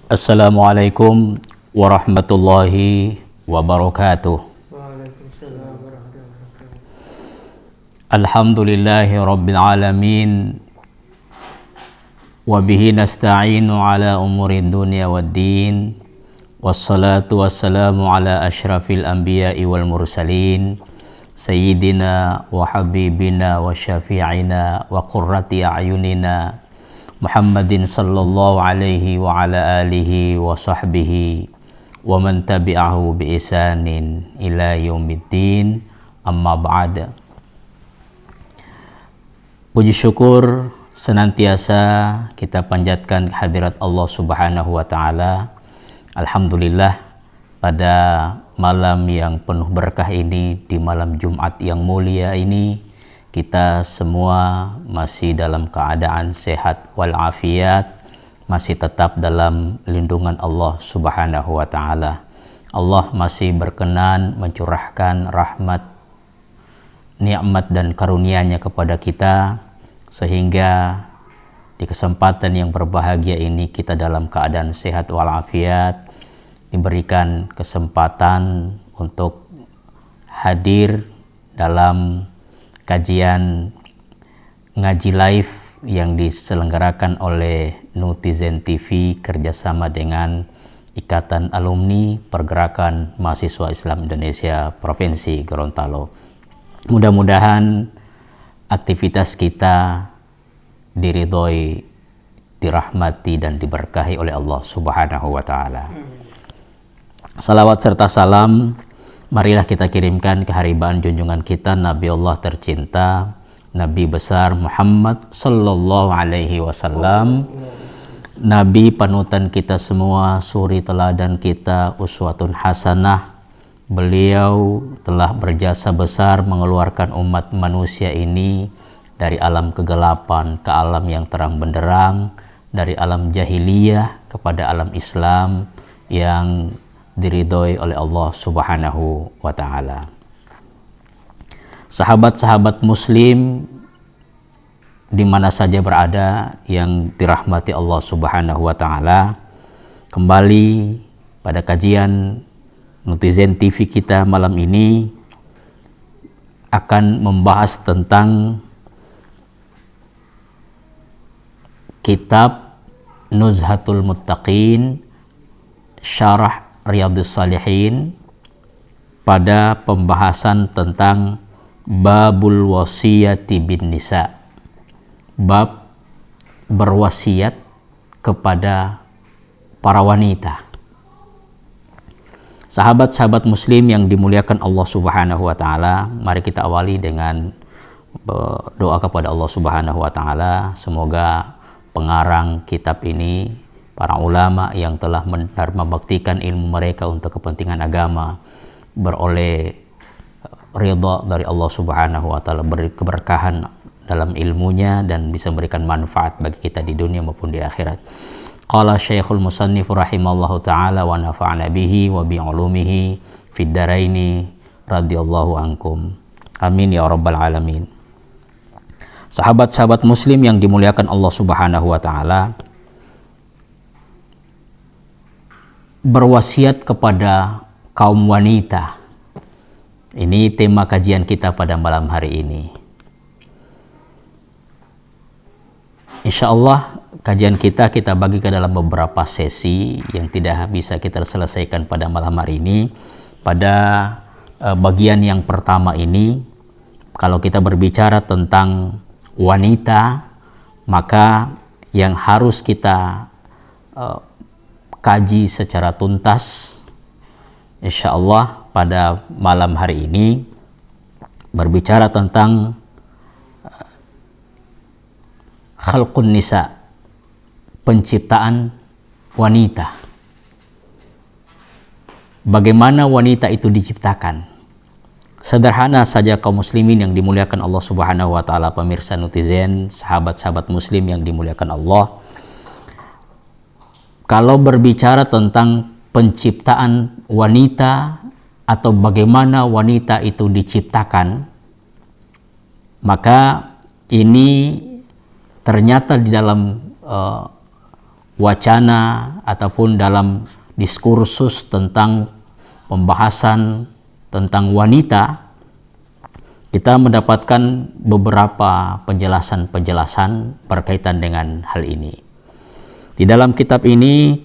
Assalamualaikum warahmatullahi wabarakatuh. Waalaikumsalam warahmatullahi wabarakatuh. Alhamdulillahi rabbil alamin. Wabihi nasta'inu ala umuri dunya waddin. Wassalatu wassalamu ala ashrafil anbiya'i wal mursalin. Sayyidina wa habibina wa syafi'ina wa qurrati a'yunina Muhammadin sallallahu alaihi wa ala alihi wa sahbihi wa man tabi'ahu bi ihsanin ila yaumiddin, amma ba'd. Puji syukur senantiasa kita panjatkan kehadirat Allah Subhanahu wa taala. Alhamdulillah, pada malam yang penuh berkah ini, di malam Jumat yang mulia ini, kita semua masih dalam keadaan sehat walafiat, masih tetap dalam lindungan Allah Subhanahu wa taala. Allah masih berkenan mencurahkan rahmat, nikmat dan karunia-Nya kepada kita, sehingga di kesempatan yang berbahagia ini kita dalam keadaan sehat walafiat, diberikan kesempatan untuk hadir dalam kajian ngaji live yang diselenggarakan oleh Nutizen TV kerjasama dengan Ikatan Alumni Pergerakan Mahasiswa Islam Indonesia Provinsi Gorontalo. Mudah-mudahan aktivitas kita diridhoi, dirahmati dan diberkahi oleh Allah Subhanahu wa taala. Salawat serta salam marilah kita kirimkan keharibaan junjungan kita Nabi Allah tercinta, Nabi besar Muhammad sallallahu alaihi wasallam, Nabi panutan kita semua, suri teladan kita, uswatun hasanah. Beliau telah berjasa besar mengeluarkan umat manusia ini dari alam kegelapan ke alam yang terang benderang, dari alam jahiliyah kepada alam Islam yang diridhoi oleh Allah Subhanahu wa taala. Sahabat-sahabat muslim di mana saja berada yang dirahmati Allah Subhanahu wa taala, kembali pada kajian Nutizen TV kita malam ini akan membahas tentang kitab Nuzhatul Muttaqin Syarah Riyadhus Shalihin pada pembahasan tentang babul wasiyati bin nisa, bab berwasiat kepada para wanita. Sahabat-sahabat muslim yang dimuliakan Allah Subhanahu wa taala, mari kita awali dengan doa kepada Allah Subhanahu wa taala. Semoga pengarang kitab ini, para ulama yang telah mendharma baktikan ilmu mereka untuk kepentingan agama, beroleh ridha dari Allah Subhanahu wa taala, beri keberkahan dalam ilmunya dan bisa memberikan manfaat bagi kita di dunia maupun di akhirat. Qala Syekhul Musannif rahimallahu taala wa nafa'ana bihi wa bi ulumihi fid dharaini radhiyallahu ankum. Amin ya rabbal alamin. Sahabat-sahabat muslim yang dimuliakan Allah Subhanahu wa taala, berwasiat kepada kaum wanita. Ini tema kajian kita pada malam hari ini. Insya Allah kajian kita bagi ke dalam beberapa sesi yang tidak bisa kita selesaikan pada malam hari ini. Pada bagian yang pertama ini, kalau kita berbicara tentang wanita, maka yang harus kita kaji secara tuntas, insya Allah pada malam hari ini berbicara tentang khalqun nisa, penciptaan wanita. Bagaimana wanita itu diciptakan? Sederhana saja kaum muslimin yang dimuliakan Allah Subhanahu wa taala, pemirsa Nutizen, sahabat-sahabat muslim yang dimuliakan Allah. Kalau berbicara tentang penciptaan wanita atau bagaimana wanita itu diciptakan, maka ini ternyata di dalam wacana ataupun dalam diskursus tentang pembahasan tentang wanita, kita mendapatkan beberapa penjelasan-penjelasan berkaitan dengan hal ini. Di dalam kitab ini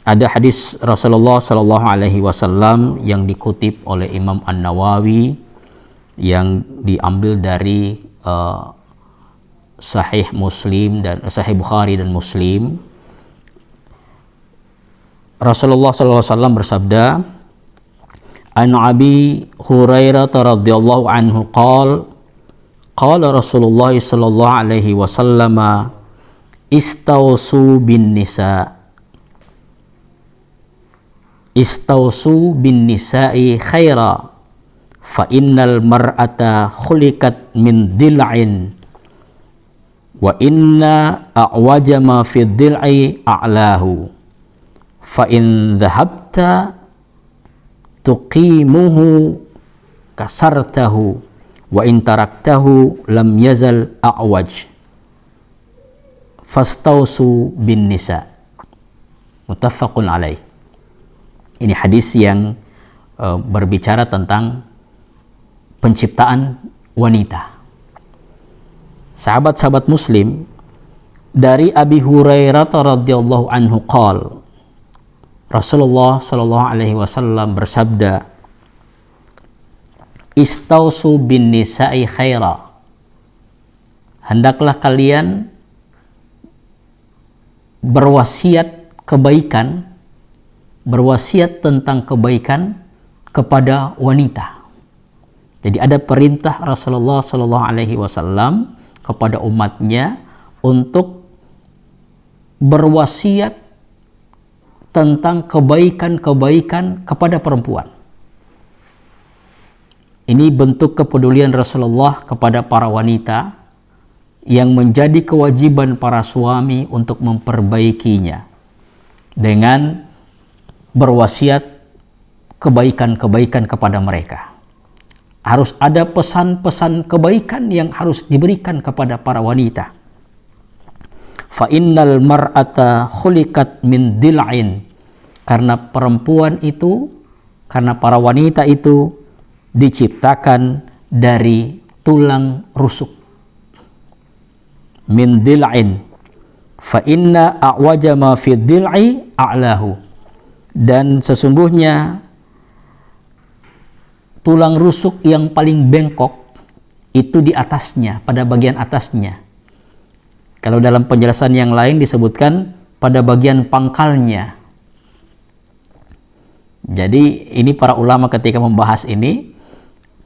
ada hadis Rasulullah Shallallahu Alaihi Wasallam yang dikutip oleh Imam An-Nawawi yang diambil dari Sahih Muslim dan Sahih Bukhari dan Muslim. Rasulullah Shallallahu Alaihi Wasallam bersabda, An Abi Hurairah radhiyallahu anhu qala Rasulullah Shallallahu Alaihi Wasallam istausu bin nisa'i khaira fa innal mar'ata khuliqat min dil'in wa inna a'waja ma fi dil'i a'lahu fa in dhahabta tuqimuhu kasartahu wa in taraktahu lam yazal a'waj fastausu bin nisa. Muttafaqun alaih. Ini hadis yang berbicara tentang penciptaan wanita. Sahabat-sahabat Muslim, dari Abi Hurairah radhiyallahu anhu qala, Rasulullah sallallahu alaihi wasallam bersabda, Istausu bin nisa'i khaira. Hendaklah kalian berwasiat kebaikan, berwasiat tentang kebaikan kepada wanita. Jadi ada perintah Rasulullah sallallahu alaihi wasallam kepada umatnya untuk berwasiat tentang kebaikan-kebaikan kepada perempuan. Ini bentuk kepedulian Rasulullah kepada para wanita yang menjadi kewajiban para suami untuk memperbaikinya dengan berwasiat kebaikan-kebaikan kepada mereka. Harus ada pesan-pesan kebaikan yang harus diberikan kepada para wanita. Fa innal mar'ata khuliqat min dil'in. Karena perempuan itu, karena para wanita itu diciptakan dari tulang rusuk. Min dil'in. Fa inna a'waja ma fi dil'i a'lahu. Dan sesungguhnya tulang rusuk yang paling bengkok itu di atasnya, pada bagian atasnya. Kalau dalam penjelasan yang lain disebutkan pada bagian pangkalnya. Jadi ini para ulama ketika membahas ini,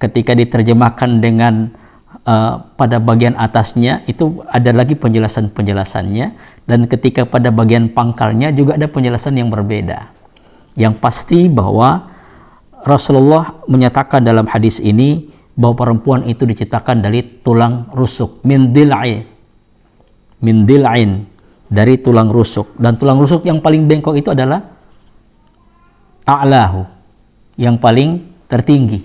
ketika diterjemahkan dengan pada bagian atasnya, itu ada lagi penjelasan-penjelasannya, dan ketika pada bagian pangkalnya juga ada penjelasan yang berbeda. Yang pasti bahwa Rasulullah menyatakan dalam hadis ini bahwa perempuan itu diciptakan dari tulang rusuk, min dil'in, dari tulang rusuk. Dan tulang rusuk yang paling bengkok itu adalah a'lahu, yang paling tertinggi,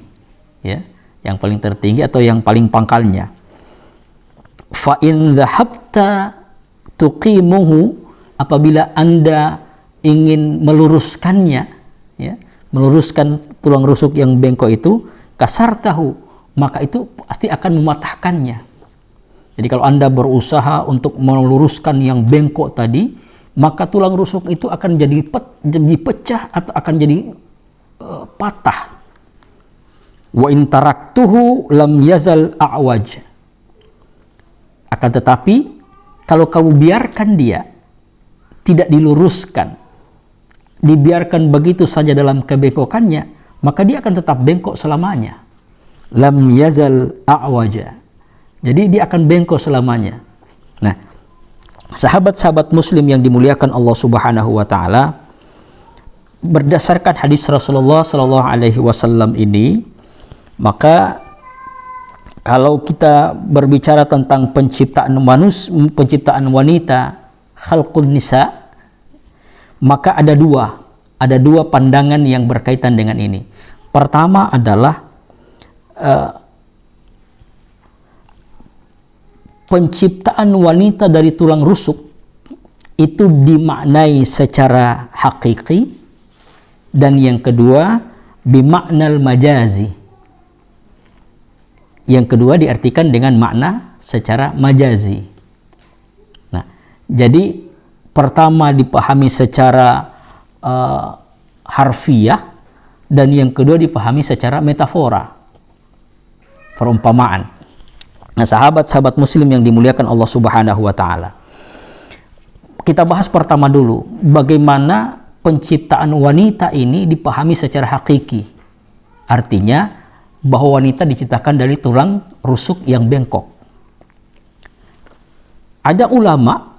ya, yang paling tertinggi atau yang paling pangkalnya. Fa in dhahabta tuqimuhu, apabila Anda ingin meluruskannya, ya, meluruskan tulang rusuk yang bengkok itu, kasartahu, maka itu pasti akan mematahkannya. Jadi kalau Anda berusaha untuk meluruskan yang bengkok tadi, maka tulang rusuk itu akan jadi pecah atau akan jadi patah. Wa in taraktuhu lam yazal a'waj. Akan tetapi kalau kamu biarkan dia tidak diluruskan, dibiarkan begitu saja dalam kebengkokannya, maka dia akan tetap bengkok selamanya. Lam yazal a'waja. Jadi dia akan bengkok selamanya. Nah, sahabat-sahabat Muslim yang dimuliakan Allah Subhanahu wa taala, berdasarkan hadis Rasulullah sallallahu alaihi wasallam ini, maka kalau kita berbicara tentang penciptaan penciptaan wanita, khalqun nisa, maka ada dua pandangan yang berkaitan dengan ini. Pertama adalah penciptaan wanita dari tulang rusuk itu dimaknai secara hakiki, dan yang kedua bimaknal majazi. Yang kedua diartikan dengan makna secara majazi. Nah, jadi pertama dipahami secara harfiah, dan yang kedua dipahami secara metafora, perumpamaan. Nah, sahabat-sahabat muslim yang dimuliakan Allah Subhanahu wa taala, kita bahas pertama dulu bagaimana penciptaan wanita ini dipahami secara hakiki. Artinya bahwa wanita diciptakan dari tulang rusuk yang bengkok. Ada ulama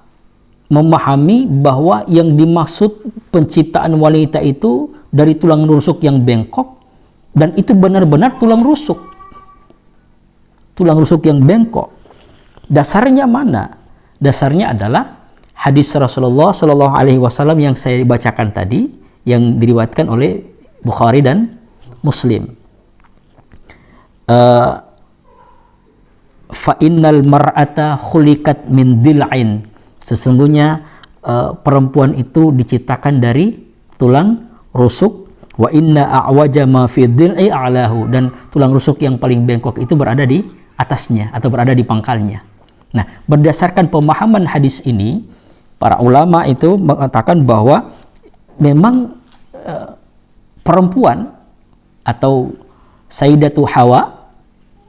memahami bahwa yang dimaksud penciptaan wanita itu dari tulang rusuk yang bengkok, dan itu benar-benar tulang rusuk. Tulang rusuk yang bengkok. Dasarnya mana? Dasarnya adalah hadis Rasulullah Shallallahu Alaihi Wasallam yang saya bacakan tadi, yang diriwayatkan oleh Bukhari dan Muslim. Fa innal mar'ata khuliqat min dil'ain. Sesungguhnya perempuan itu diciptakan dari tulang rusuk. Wa inna a'waja ma fi dil'i a'lahu. Dan tulang rusuk yang paling bengkok itu berada di atasnya atau berada di pangkalnya. Nah, berdasarkan pemahaman hadis ini, para ulama itu mengatakan bahwa memang perempuan atau Sayyidatu Hawa,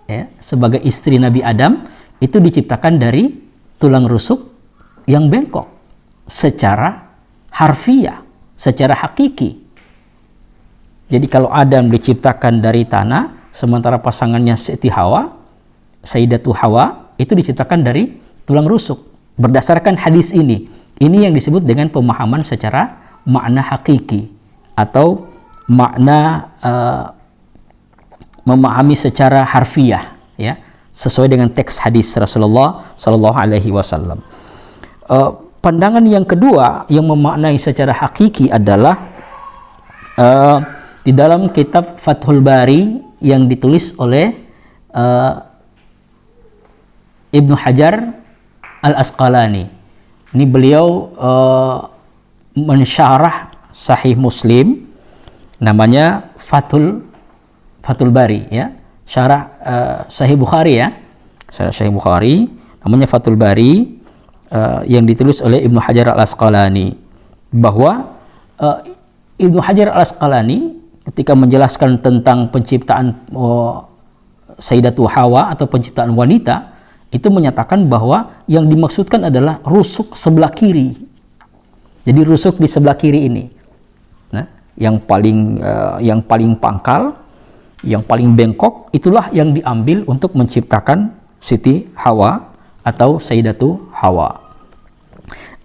ya, sebagai istri Nabi Adam, itu diciptakan dari tulang rusuk yang bengkok secara harfiah, secara hakiki. Jadi kalau Adam diciptakan dari tanah, sementara pasangannya Siti Hawa, Sayyidatu Hawa, itu diciptakan dari tulang rusuk. Berdasarkan hadis ini yang disebut dengan pemahaman secara makna hakiki, atau makna memahami secara harfiah, ya, sesuai dengan teks hadis Rasulullah Sallallahu Alaihi Wasallam. Pandangan yang kedua yang memaknai secara hakiki adalah di dalam kitab Fathul Bari yang ditulis oleh Ibnu Hajar Al-Asqalani. Ini beliau mensyarah Sahih Muslim, namanya Fathul Bari, ya, syarah Sahih Bukhari, ya, syarah Sahih Bukhari, namanya Fathul Bari, yang ditulis oleh Ibnu Hajar Al-Asqalani. Bahwa Ibnu Hajar Al-Asqalani ketika menjelaskan tentang penciptaan Sayyidatu Hawa atau penciptaan wanita, itu menyatakan bahwa yang dimaksudkan adalah rusuk sebelah kiri. Jadi rusuk di sebelah kiri ini, nah, yang paling pangkal, yang paling bengkok, itulah yang diambil untuk menciptakan Siti Hawa atau Sayyidatu Hawa.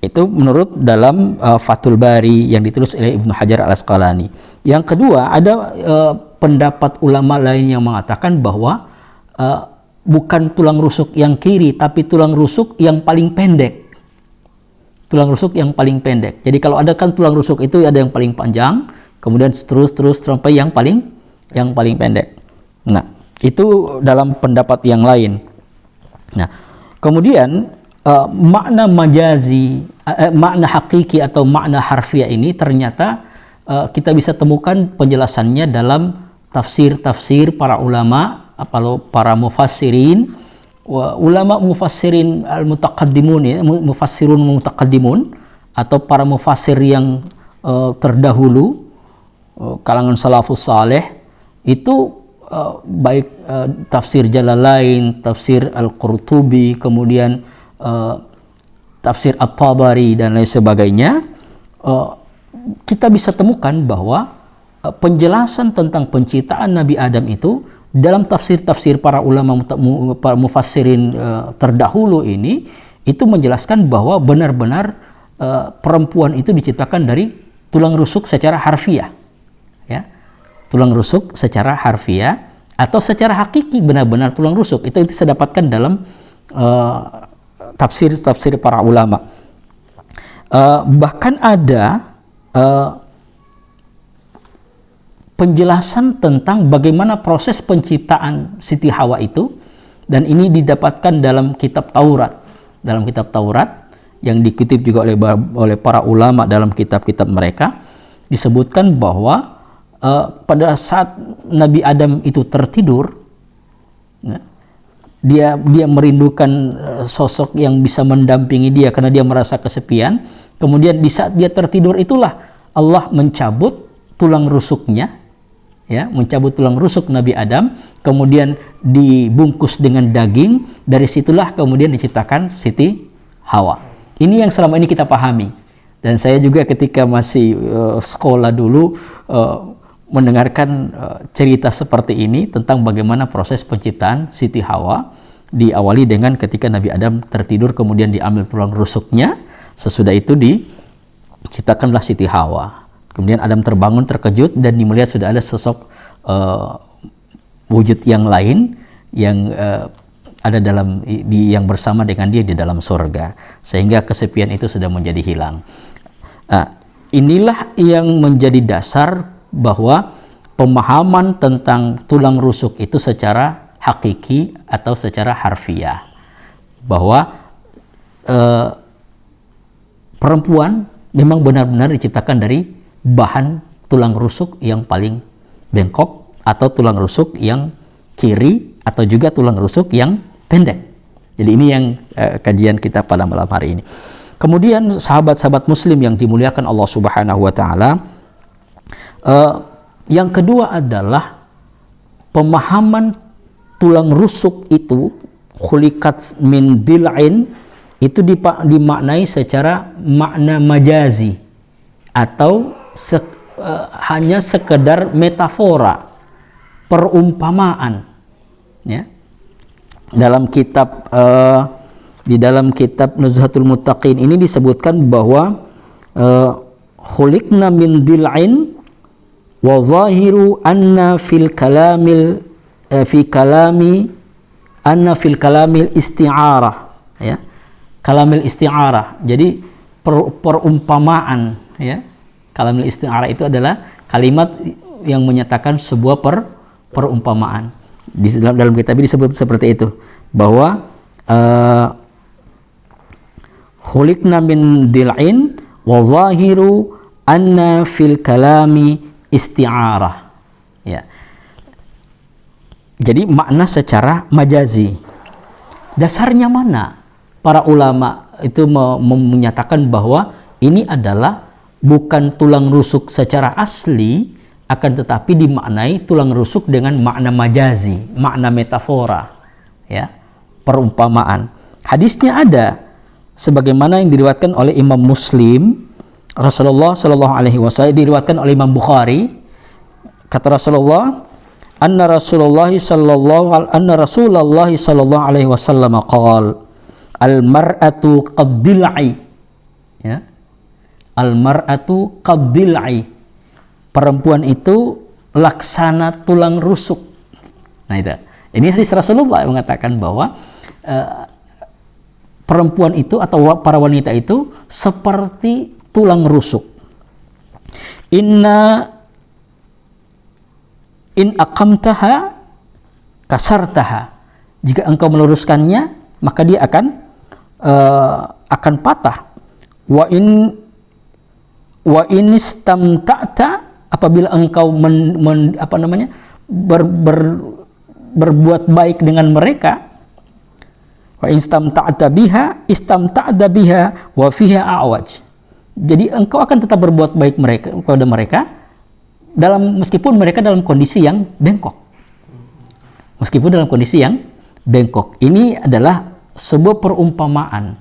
Itu menurut dalam Fathul Bari yang ditulis oleh Ibnu Hajar Al-Asqalani. Yang kedua, ada pendapat ulama lain yang mengatakan bahwa bukan tulang rusuk yang kiri, tapi tulang rusuk yang paling pendek. Tulang rusuk yang paling pendek. Jadi kalau ada kan tulang rusuk itu ada yang paling panjang, kemudian terus sampai yang paling pendek. Nah, itu dalam pendapat yang lain. Nah, kemudian makna majazi, makna hakiki atau makna harfiah ini ternyata kita bisa temukan penjelasannya dalam tafsir-tafsir para ulama, para mufassirin, ulama mufassirin al-mutaqaddimun, ya, mufassirun mutaqaddimun, atau para mufassir yang terdahulu, kalangan salafus saleh, itu baik tafsir Jalalain, tafsir Al-Qurtubi, kemudian tafsir At-Tabari dan lain sebagainya, kita bisa temukan bahwa penjelasan tentang penciptaan Nabi Adam itu dalam tafsir-tafsir para ulama, para mufassirin terdahulu ini, itu menjelaskan bahwa benar-benar perempuan itu diciptakan dari tulang rusuk secara harfiah, ya, tulang rusuk secara harfiah atau secara hakiki benar-benar tulang rusuk. Itu saya dapatkan dalam tafsir para ulama. Bahkan ada penjelasan tentang bagaimana proses penciptaan Siti Hawa itu, dan ini didapatkan dalam kitab Taurat. Dalam kitab Taurat yang dikutip juga oleh para ulama dalam kitab-kitab mereka, disebutkan bahwa pada saat Nabi Adam itu tertidur, dia merindukan sosok yang bisa mendampingi dia karena dia merasa kesepian. Kemudian di saat dia tertidur itulah Allah mencabut tulang rusuknya, ya, mencabut tulang rusuk Nabi Adam, kemudian dibungkus dengan daging. Dari situlah kemudian diciptakan Siti Hawa. Ini yang selama ini kita pahami. Dan saya juga ketika masih sekolah dulu mendengarkan cerita seperti ini tentang bagaimana proses penciptaan Siti Hawa, diawali dengan ketika Nabi Adam tertidur kemudian diambil tulang rusuknya, sesudah itu diciptakanlah Siti Hawa. Kemudian Adam terbangun terkejut dan melihat sudah ada sosok wujud yang lain yang ada yang bersama dengan dia di dalam surga, sehingga kesepian itu sudah menjadi hilang. Inilah yang menjadi dasar bahwa pemahaman tentang tulang rusuk itu secara hakiki atau secara harfiah, bahwa perempuan memang benar-benar diciptakan dari bahan tulang rusuk yang paling bengkok, atau tulang rusuk yang kiri, atau juga tulang rusuk yang pendek. Jadi ini yang kajian kita pada malam hari ini. Kemudian sahabat-sahabat muslim yang dimuliakan Allah Subhanahu wa taala, yang kedua adalah pemahaman tulang rusuk itu khuliqat min dil'in, itu dimaknai secara makna majazi atau hanya sekedar metafora, perumpamaan, ya. Dalam kitab di dalam kitab Nuzhatul Muttaqin ini disebutkan bahwa khuliqna min dil'in wa zahiru anna fil kalamil isti'arah, ya, kalamil isti'arah. Jadi perumpamaan, ya. Kalamil isti'arah itu adalah kalimat yang menyatakan sebuah perumpamaan. Dalam kitab ini disebut seperti itu, bahwa khuliqna min dil'in wa zahiru anna fil kalami isti'arah, ya. Jadi makna secara majazi. Dasarnya mana? Para ulama itu menyatakan bahwa ini adalah bukan tulang rusuk secara asli, akan tetapi dimaknai tulang rusuk dengan makna majazi, makna metafora, ya, perumpamaan. Hadisnya ada sebagaimana yang diriwayatkan oleh Imam Muslim. Rasulullah Shallallahu Alaihi Wasallam, diriwayatkan oleh Imam Bukhari, kata Rasulullah, anna Rasulullah Shallallahu Alaihi Wasallam qala al mar'atu qad dil'i, ya, al mar'atu qad dil'i, perempuan itu laksana tulang rusuk. Nah itu, ini hadis Rasulullah yang mengatakan bahwa perempuan itu atau para wanita itu seperti tulang rusuk. In aqamtaha kasartaha, jika engkau meluruskannya maka dia akan patah. Wa in istamta'ta, apabila engkau berbuat baik dengan mereka, wa istamta'ta biha wa fiha a'waj, jadi engkau akan tetap berbuat baik kepada mereka meskipun mereka dalam kondisi yang bengkok. Meskipun dalam kondisi yang bengkok. Ini adalah sebuah perumpamaan.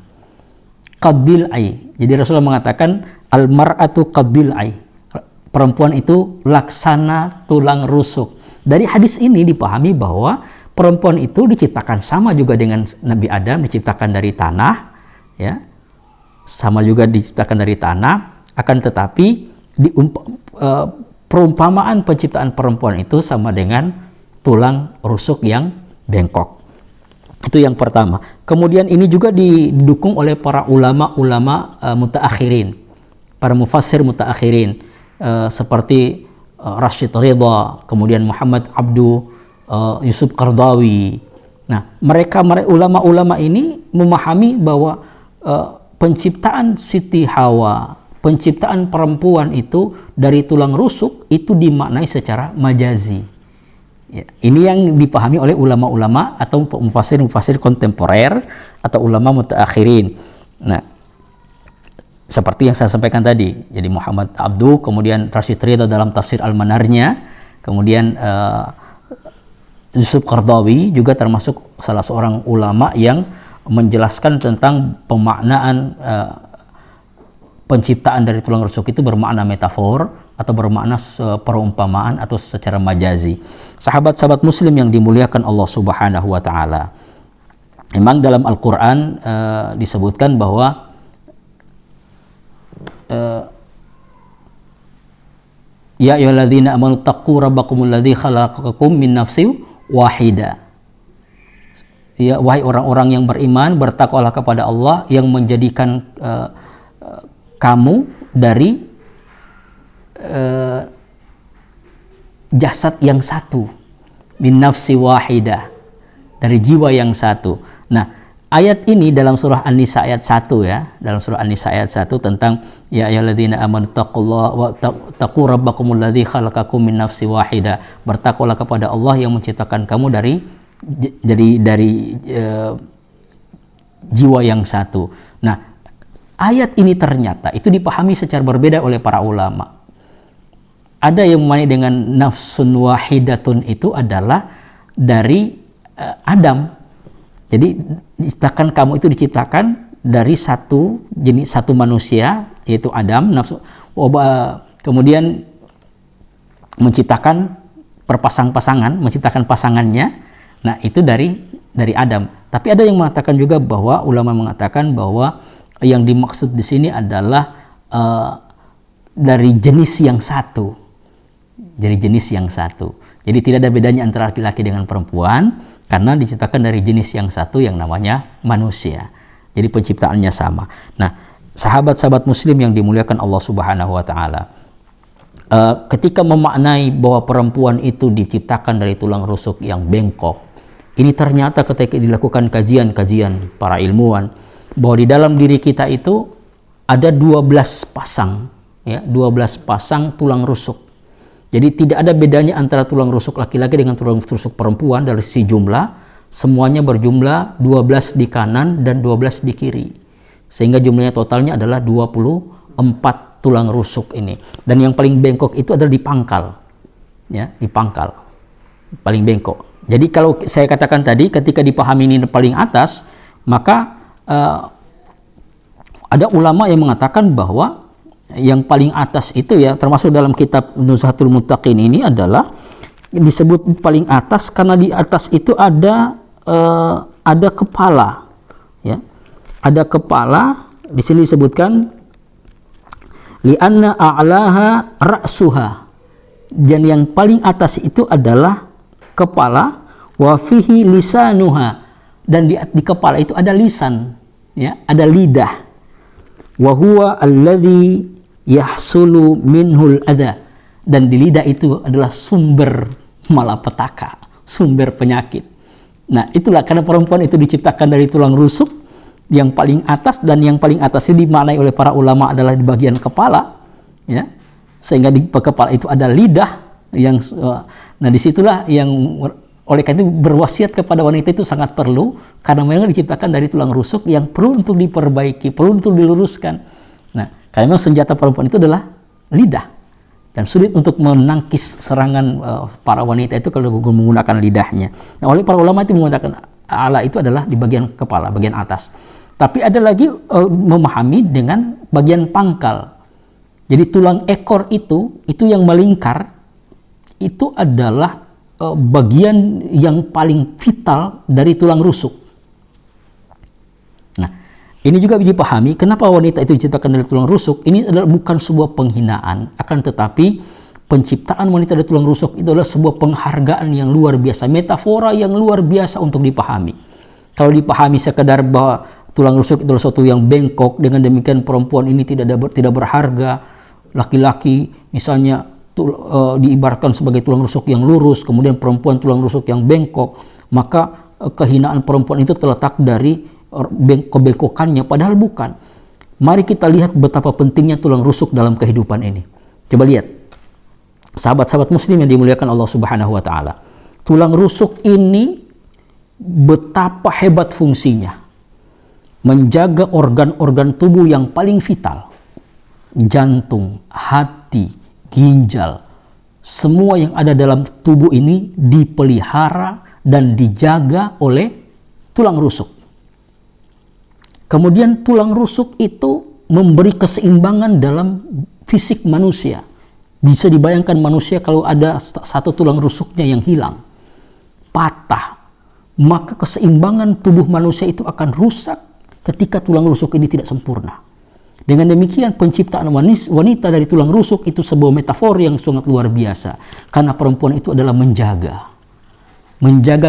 Qadil'ai. Jadi Rasulullah mengatakan al-mar'atu qadil'ai. Perempuan itu laksana tulang rusuk. Dari hadis ini dipahami bahwa perempuan itu diciptakan sama juga dengan Nabi Adam, diciptakan dari tanah, ya. Sama juga diciptakan dari tanah, akan tetapi perumpamaan penciptaan perempuan itu sama dengan tulang rusuk yang bengkok. Itu yang pertama. Kemudian ini juga didukung oleh para ulama-ulama mutaakhirin, para mufassir mutaakhirin, seperti Rashid Ridha, kemudian Muhammad Abdu, Yusuf Qardawi. Nah, mereka ulama-ulama ini memahami bahwa penciptaan Siti Hawa, penciptaan perempuan itu dari tulang rusuk itu dimaknai secara majazi. Ya, ini yang dipahami oleh ulama-ulama atau mufassir-mufassir kontemporer atau ulama mutaakhirin. Nah, seperti yang saya sampaikan tadi, jadi Muhammad Abduh, kemudian Rashid Ridha dalam tafsir Al-Manarnya, kemudian Yusuf Qardawi juga termasuk salah seorang ulama yang menjelaskan tentang pemaknaan penciptaan dari tulang rusuk itu bermakna metafor atau bermakna perumpamaan atau secara majazi. Sahabat-sahabat muslim yang dimuliakan Allah Subhanahu wa taala. Memang dalam Al-Qur'an disebutkan bahwa ya ayyuhalladzina amanu taqu rabbakumul ladzi khalaqakum min nafsin wahidah. Ya, wahai orang-orang yang beriman, bertakwalah kepada Allah yang menjadikan kamu dari jasad yang satu, min nafsi wahidah, dari jiwa yang satu. Nah, ayat ini dalam surah An-Nisa ayat 1 ya, dalam surah An-Nisa ayat 1 tentang ya ayyuhalladzina amanu taqullaha wa taqu rabbakumul ladzi khalaqakum min nafsi wahidah. Bertakwalah kepada Allah yang menciptakan kamu dari jiwa yang satu. Nah, ayat ini ternyata itu dipahami secara berbeda oleh para ulama. Ada yang memahami dengan nafsun wahidatun itu adalah dari Adam. Jadi diciptakan kamu itu diciptakan dari satu jenis, satu manusia yaitu Adam, nafsu, kemudian menciptakan berpasang-pasangan, menciptakan pasangannya. Nah, itu dari Adam. Tapi ada yang mengatakan juga bahwa ulama mengatakan bahwa yang dimaksud di sini adalah dari jenis yang satu. Dari jenis yang satu. Jadi tidak ada bedanya antara laki-laki dengan perempuan karena diciptakan dari jenis yang satu yang namanya manusia. Jadi penciptaannya sama. Nah, sahabat-sahabat muslim yang dimuliakan Allah Subhanahu wa taala. Ketika memaknai bahwa perempuan itu diciptakan dari tulang rusuk yang bengkok, ini ternyata ketika dilakukan kajian-kajian para ilmuwan bahwa di dalam diri kita itu ada 12 pasang ya, 12 pasang tulang rusuk. Jadi tidak ada bedanya antara tulang rusuk laki-laki dengan tulang rusuk perempuan dari sisi jumlah, semuanya berjumlah 12 di kanan dan 12 di kiri. Sehingga jumlahnya totalnya adalah 24 tulang rusuk ini. Dan yang paling bengkok itu adalah di pangkal. Ya, di pangkal. Paling bengkok. Jadi kalau saya katakan tadi ketika dipahami ini paling atas, maka ada ulama yang mengatakan bahwa yang paling atas itu ya, termasuk dalam kitab Nuzhatul Muttaqin ini adalah disebut paling atas karena di atas itu ada kepala ya, ada kepala. Di sini disebutkan li'anna a'laha ra'suha, dan yang paling atas itu adalah kepala, wa fihi lisanuha, dan di kepala itu ada lisan ya, ada lidah, wa huwa alladhi yahsulu minhul adha, dan di lidah itu adalah sumber malapetaka, sumber penyakit. Nah, itulah karena perempuan itu diciptakan dari tulang rusuk yang paling atas, dan yang paling atas itu dimaknai oleh para ulama adalah di bagian kepala ya, sehingga di kepala itu ada lidah yang nah disitulah yang oleh karena itu berwasiat kepada wanita itu sangat perlu, karena memang diciptakan dari tulang rusuk yang perlu untuk diperbaiki, perlu untuk diluruskan. Nah, karena memang senjata perempuan itu adalah lidah, dan sulit untuk menangkis serangan para wanita itu kalau menggunakan lidahnya. Nah, oleh para ulama itu menggunakan ala itu adalah di bagian kepala, bagian atas. Tapi ada lagi memahami dengan bagian pangkal. Jadi tulang ekor itu yang melingkar, itu adalah bagian yang paling vital dari tulang rusuk. Ini juga dipahami kenapa wanita itu diciptakan dari tulang rusuk. Ini adalah bukan sebuah penghinaan, akan tetapi penciptaan wanita dari tulang rusuk itu adalah sebuah penghargaan yang luar biasa, metafora yang luar biasa untuk dipahami. Kalau dipahami sekedar bahwa tulang rusuk itu adalah sesuatu yang bengkok, dengan demikian perempuan ini tidak berharga, laki-laki misalnya diibaratkan sebagai tulang rusuk yang lurus, kemudian perempuan tulang rusuk yang bengkok, maka kehinaan perempuan itu terletak dari kebengkokannya, padahal bukan. Mari kita lihat betapa pentingnya tulang rusuk dalam kehidupan ini. Coba lihat, sahabat-sahabat muslim yang dimuliakan Allah Subhanahu wa taala. Tulang rusuk ini betapa hebat fungsinya. Menjaga organ-organ tubuh yang paling vital. Jantung, hati, ginjal, semua yang ada dalam tubuh ini dipelihara dan dijaga oleh tulang rusuk. Kemudian tulang rusuk itu memberi keseimbangan dalam fisik manusia. Bisa dibayangkan manusia kalau ada satu tulang rusuknya yang hilang, patah, maka keseimbangan tubuh manusia itu akan rusak ketika tulang rusuk ini tidak sempurna. Dengan demikian penciptaan wanita dari tulang rusuk itu sebuah metafor yang sangat luar biasa. Karena perempuan itu adalah menjaga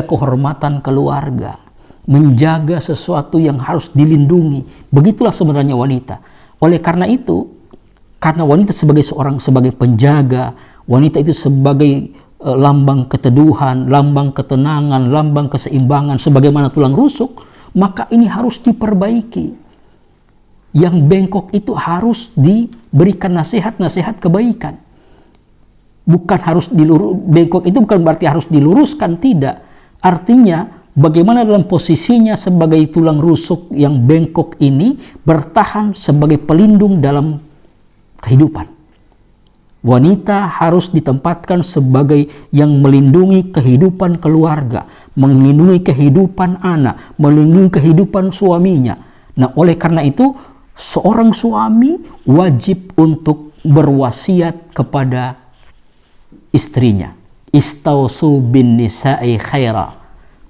kehormatan keluarga, menjaga sesuatu yang harus dilindungi. Begitulah sebenarnya wanita. Oleh karena itu, karena wanita sebagai penjaga, wanita itu sebagai lambang keteduhan, lambang ketenangan, lambang keseimbangan, sebagaimana tulang rusuk, maka ini harus diperbaiki. Yang bengkok itu harus diberikan nasihat-nasihat kebaikan. Bukan harus bengkok itu bukan berarti harus diluruskan, tidak. Artinya bagaimana dalam posisinya sebagai tulang rusuk yang bengkok ini bertahan sebagai pelindung dalam kehidupan. Wanita harus ditempatkan sebagai yang melindungi kehidupan keluarga, melindungi kehidupan anak, melindungi kehidupan suaminya. Nah, oleh karena itu seorang suami wajib untuk berwasiat kepada istrinya. Istausu bin nisa'i khaira.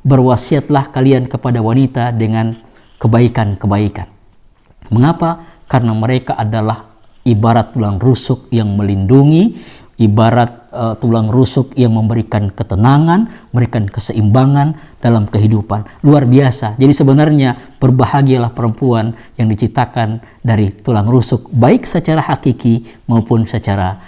Berwasiatlah kalian kepada wanita dengan kebaikan-kebaikan. Mengapa? Karena mereka adalah ibarat tulang rusuk yang melindungi, ibarat tulang rusuk yang memberikan ketenangan, memberikan keseimbangan dalam kehidupan. Luar biasa. Jadi sebenarnya berbahagialah perempuan yang diciptakan dari tulang rusuk, baik secara hakiki maupun secara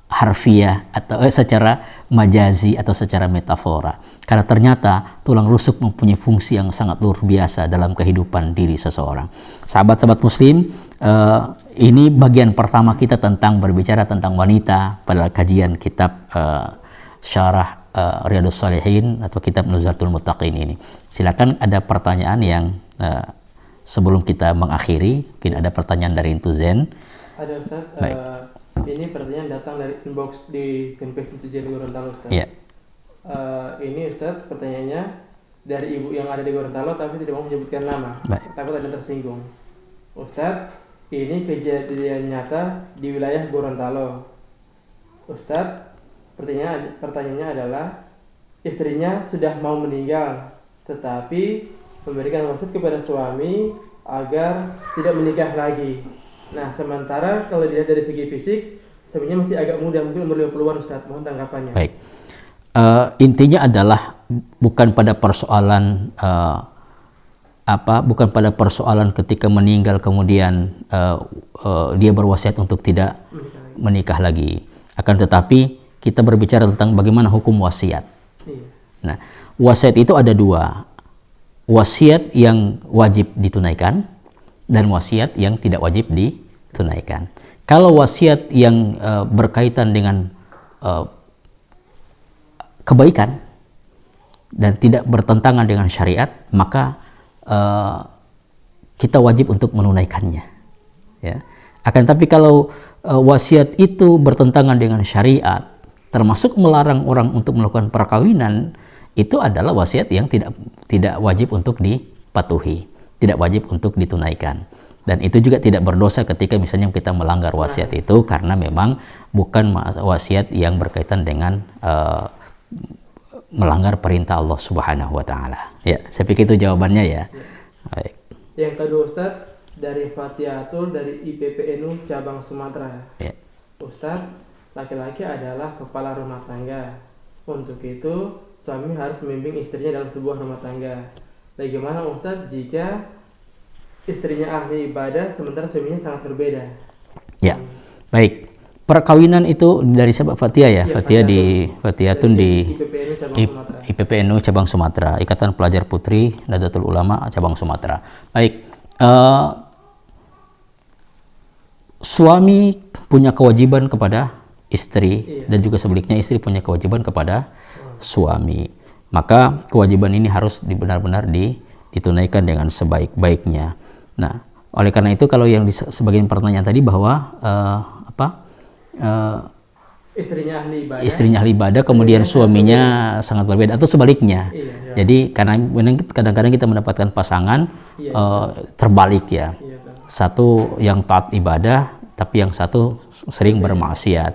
harfiah atau secara majazi atau secara metafora. Karena ternyata tulang rusuk mempunyai fungsi yang sangat luar biasa dalam kehidupan diri seseorang. Sahabat-sahabat muslim, ini bagian pertama kita tentang berbicara tentang wanita pada kajian kitab Syarah Riyadhus Shalihin atau kitab Nuzhatul Muttaqin ini. Silakan ada pertanyaan yang sebelum kita mengakhiri, mungkin ada pertanyaan dari Intuzen. Ada Ustaz. Ini pertanyaan datang dari inbox di fanpage Intuzen Gorontalo Ustaz. Iya. Ini Ustaz pertanyaannya dari ibu yang ada di Gorontalo tapi tidak mau menyebutkan nama. Baik. Takut ada yang tersinggung. Ustaz, ini kejadian nyata di wilayah Gorontalo. Ustaz, pertanyaannya adalah istrinya sudah mau meninggal, tetapi memberikan wasiat kepada suami agar tidak menikah lagi. Nah, sementara kalau dilihat dari segi fisik, sebenarnya masih agak muda, mungkin umur 50-an Ustaz. Mohon tanggapannya. Baik. Intinya adalah bukan pada persoalan bukan pada persoalan ketika meninggal kemudian dia berwasiat untuk tidak menikah lagi. Akan tetapi kita berbicara tentang bagaimana hukum wasiat. Iya. Nah, wasiat itu ada dua. Wasiat yang wajib ditunaikan dan wasiat yang tidak wajib ditunaikan. Kalau wasiat yang berkaitan dengan kebaikan dan tidak bertentangan dengan syariat, maka kita wajib untuk menunaikannya. Ya. Akan tapi kalau wasiat itu bertentangan dengan syariat, termasuk melarang orang untuk melakukan perkawinan, itu adalah wasiat yang tidak wajib untuk dipatuhi, tidak wajib untuk ditunaikan. Dan itu juga tidak berdosa ketika misalnya kita melanggar wasiat itu, karena memang bukan wasiat yang berkaitan dengan melanggar perintah Allah Subhanahu wa taala. Ya, saya pikir itu jawabannya ya. Baik. Yang kedua Ustaz, dari Fatiatul dari IPPNU cabang Sumatera. Ya. Ustaz, laki-laki adalah kepala rumah tangga. Untuk itu, suami harus membimbing istrinya dalam sebuah rumah tangga. Bagaimana Ustaz jika istrinya ahli ibadah sementara suaminya sangat berbeda? Ya. Baik. Perkawinan itu dari siapa? Fatia ya? Fatia di Fatiatun di IPPNU cabang Sumatera, Ikatan Pelajar Putri Nahdlatul Ulama cabang Sumatera. Baik. suami punya kewajiban kepada istri, Iya. dan juga sebaliknya istri punya kewajiban kepada suami. Maka kewajiban ini harus benar-benar ditunaikan dengan sebaik-baiknya. Nah, oleh karena itu kalau yang sebagian pertanyaan tadi bahwa Istrinya ahli ibadah. istrinya ahli ibadah kemudian suaminya sangat berbeda, atau sebaliknya. Iya. Jadi karena kadang-kadang kita mendapatkan pasangan terbalik ya. Iya, tuh. Satu yang taat ibadah tapi yang satu sering bermaksiat.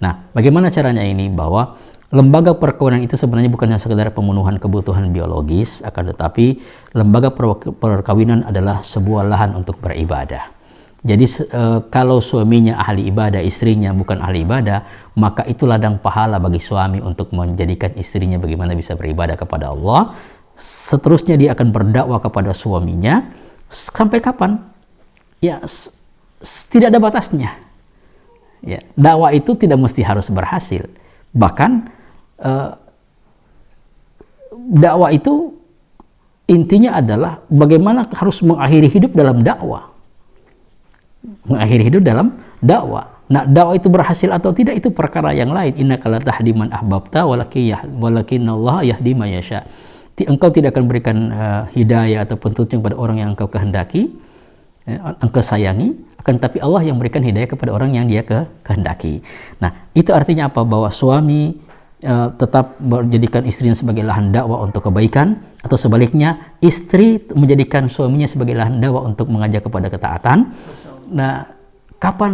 Nah, bagaimana caranya ini? Bahwa lembaga perkawinan itu sebenarnya bukan hanya sekedar pemenuhan kebutuhan biologis, akan tetapi lembaga perkawinan adalah sebuah lahan untuk beribadah. Jadi kalau suaminya ahli ibadah, istrinya bukan ahli ibadah, maka itu ladang pahala bagi suami untuk menjadikan istrinya bagaimana bisa beribadah kepada Allah. Seterusnya dia akan berdakwah kepada suaminya sampai kapan? Ya, tidak ada batasnya. Ya, dakwah itu tidak mesti harus berhasil. Bahkan dakwah itu intinya adalah bagaimana harus mengakhiri hidup dalam dakwah. Mengakhiri hidup dalam dakwah. Nah, dakwah itu berhasil atau tidak itu perkara yang lain. Innaka la tahdi man ahbabta walakinnallaha yahdi man yasha. Engkau tidak akan berikan hidayah atau petunjuk kepada orang yang engkau kehendaki, engkau sayangi, akan tapi Allah yang berikan hidayah kepada orang yang dia kehendaki. Nah, itu artinya apa? Bahwa suami tetap menjadikan istrinya sebagai lahan dakwah untuk kebaikan, atau sebaliknya istri menjadikan suaminya sebagai lahan dakwah untuk mengajak kepada ketaatan. Nah,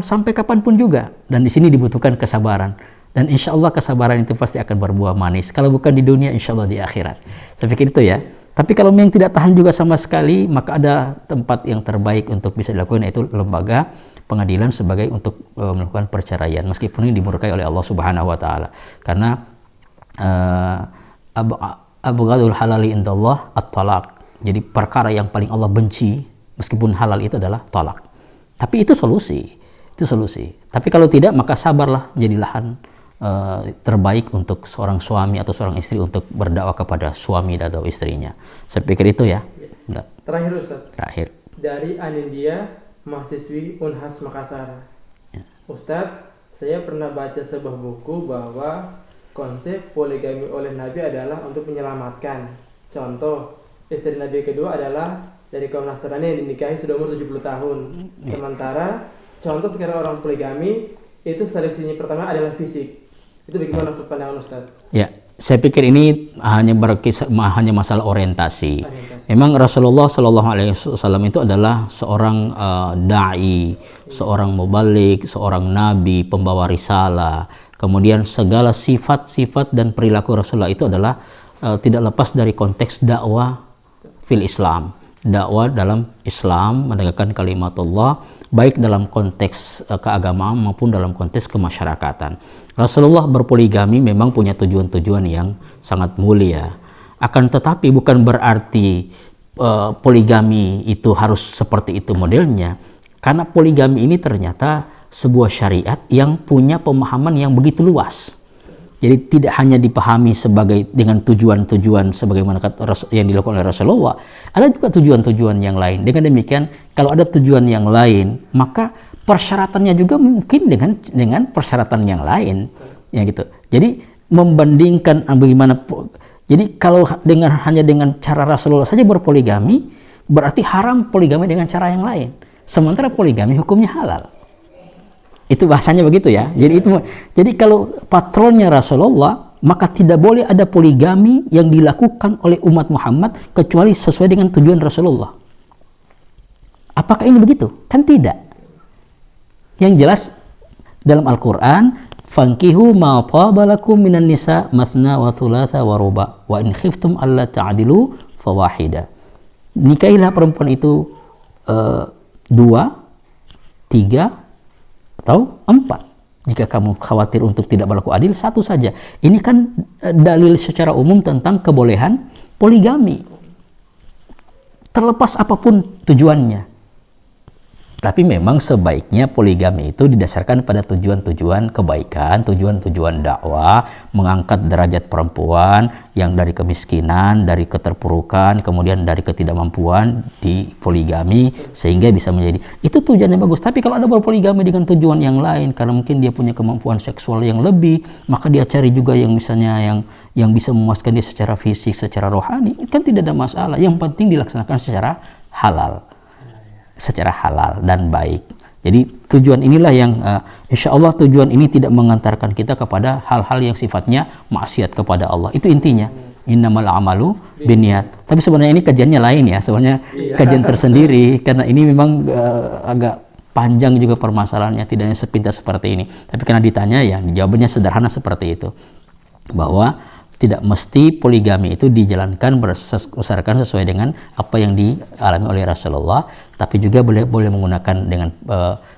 sampai kapanpun juga, dan di sini dibutuhkan kesabaran, dan insya Allah kesabaran itu pasti akan berbuah manis, kalau bukan di dunia insya Allah di akhirat. Saya pikir itu ya. Tapi kalau memang tidak tahan juga sama sekali, maka ada tempat yang terbaik untuk bisa dilakukan, yaitu lembaga pengadilan sebagai untuk melakukan perceraian, meskipun ini dimurkai oleh Allah Subhanahu wa taala. Karena abghadul halali indallah at-talaq. Jadi perkara yang paling Allah benci meskipun halal itu adalah talak. Tapi itu solusi. Tapi kalau tidak, maka sabarlah menjadi lahan terbaik untuk seorang suami atau seorang istri untuk berdakwah kepada suami atau istrinya. Saya pikir itu ya. Enggak. Terakhir Ustaz. Terakhir. Dari Anindya, mahasiswi Unhas Makassar. Ya. Ustadz, saya pernah baca sebuah buku bahwa konsep poligami oleh Nabi adalah untuk menyelamatkan. Contoh, istri Nabi kedua adalah dari kaum Nasrani yang dinikahi sudah umur 70 tahun. Sementara contoh sekarang orang poligami itu seleksinya pertama adalah fisik. Itu bagaimana pandangan Ustaz? Ya, saya pikir ini hanya masalah orientasi. Memang Rasulullah Shallallahu Alaihi Wasallam itu adalah seorang dai, seorang mubalik, seorang nabi, pembawa risalah. Kemudian segala sifat-sifat dan perilaku Rasulullah itu adalah tidak lepas dari konteks dakwah fil Islam. Dakwah dalam Islam, menegakkan kalimat Allah, baik dalam konteks keagamaan maupun dalam konteks kemasyarakatan. Rasulullah berpoligami memang punya tujuan-tujuan yang sangat mulia. Akan tetapi bukan berarti poligami itu harus seperti itu modelnya. Karena poligami ini ternyata sebuah syariat yang punya pemahaman yang begitu luas. Jadi tidak hanya dipahami sebagai dengan tujuan-tujuan sebagaimana yang dilakukan oleh Rasulullah, ada juga tujuan-tujuan yang lain. Dengan demikian, kalau ada tujuan yang lain, maka persyaratannya juga mungkin dengan persyaratan yang lain, ya gitu. Jadi membandingkan bagaimana, jadi kalau hanya dengan cara Rasulullah saja berpoligami, berarti haram poligami dengan cara yang lain. Sementara poligami hukumnya halal. Itu bahasanya begitu ya. Jadi kalau patronnya Rasulullah, maka tidak boleh ada poligami yang dilakukan oleh umat Muhammad kecuali sesuai dengan tujuan Rasulullah. Apakah ini begitu? Kan tidak. Yang jelas dalam Al-Qur'an, fankihu ma taba lakum minan nisa mathna wa thulatha wa ruba wa in khiftum alla ta'dilu fawahida. Nikahilah perempuan itu 2, 3 atau 4. Jika kamu khawatir untuk tidak berlaku adil, 1 saja. Ini kan dalil secara umum tentang kebolehan poligami. Terlepas apapun tujuannya. Tapi memang sebaiknya poligami itu didasarkan pada tujuan-tujuan kebaikan, tujuan-tujuan dakwah, mengangkat derajat perempuan yang dari kemiskinan, dari keterpurukan, kemudian dari ketidakmampuan di poligami sehingga bisa menjadi, itu tujuannya bagus. Tapi kalau ada berpoligami dengan tujuan yang lain, karena mungkin dia punya kemampuan seksual yang lebih, maka dia cari juga yang misalnya yang bisa memuaskan dia secara fisik, secara rohani, kan tidak ada masalah. Yang penting dilaksanakan secara halal. Secara halal dan baik. Jadi tujuan inilah yang insya Allah tujuan ini tidak mengantarkan kita kepada hal-hal yang sifatnya maksiat kepada Allah. Itu intinya. Innamal a'malu binniyat. Tapi sebenarnya ini kajiannya lain ya. Sebenarnya kajian tersendiri karena ini memang agak panjang juga permasalahannya, tidak hanya sepintas seperti ini. Tapi karena ditanya ya jawabannya sederhana seperti itu. Bahwa tidak mesti poligami itu dijalankan berdasarkan sesuai dengan apa yang dialami oleh Rasulullah, tapi juga boleh menggunakan dengan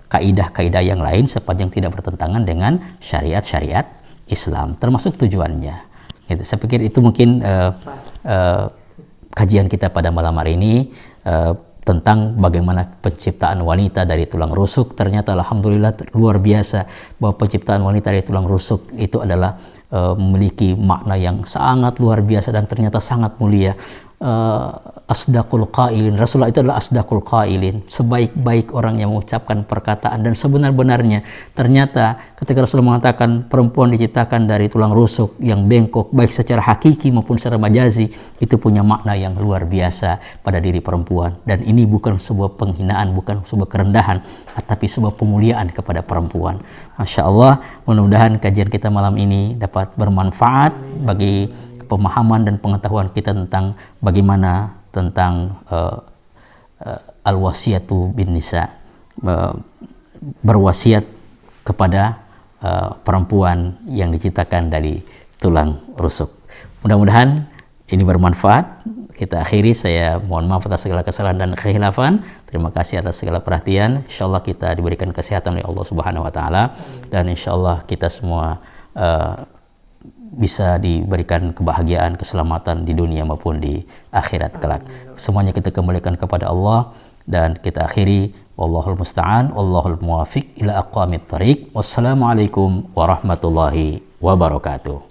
kaidah-kaidah yang lain sepanjang tidak bertentangan dengan syariat-syariat Islam, termasuk tujuannya. Gitu. Saya pikir itu mungkin kajian kita pada malam hari ini tentang bagaimana penciptaan wanita dari tulang rusuk. Ternyata alhamdulillah luar biasa bahwa penciptaan wanita dari tulang rusuk itu adalah memiliki makna yang sangat luar biasa dan ternyata sangat mulia. Asdaqul qailin, Rasulullah itu adalah asdaqul qailin, sebaik-baik orang yang mengucapkan perkataan dan sebenar-benarnya. Ternyata ketika Rasulullah mengatakan perempuan diciptakan dari tulang rusuk yang bengkok, baik secara hakiki maupun secara majazi, itu punya makna yang luar biasa pada diri perempuan. Dan ini bukan sebuah penghinaan, bukan sebuah kerendahan, tapi sebuah pemuliaan kepada perempuan. Masya Allah, mudah-mudahan kajian kita malam ini dapat bermanfaat bagi pemahaman dan pengetahuan kita tentang bagaimana tentang al-wasiyatu bin nisa, berwasiat kepada perempuan yang diciptakan dari tulang rusuk. Mudah-mudahan ini bermanfaat. Kita akhiri, saya mohon maaf atas segala kesalahan dan kekhilafan. Terima kasih atas segala perhatian. Insyaallah kita diberikan kesehatan oleh Allah Subhanahu wa taala dan insyaallah kita semua bisa diberikan kebahagiaan, keselamatan di dunia maupun di akhirat kelak. Semuanya kita kembalikan kepada Allah dan kita akhiri wallahul musta'an wallahul muwafiq ila aqwamit thariq. Wassalamualaikum warahmatullahi wabarakatuh.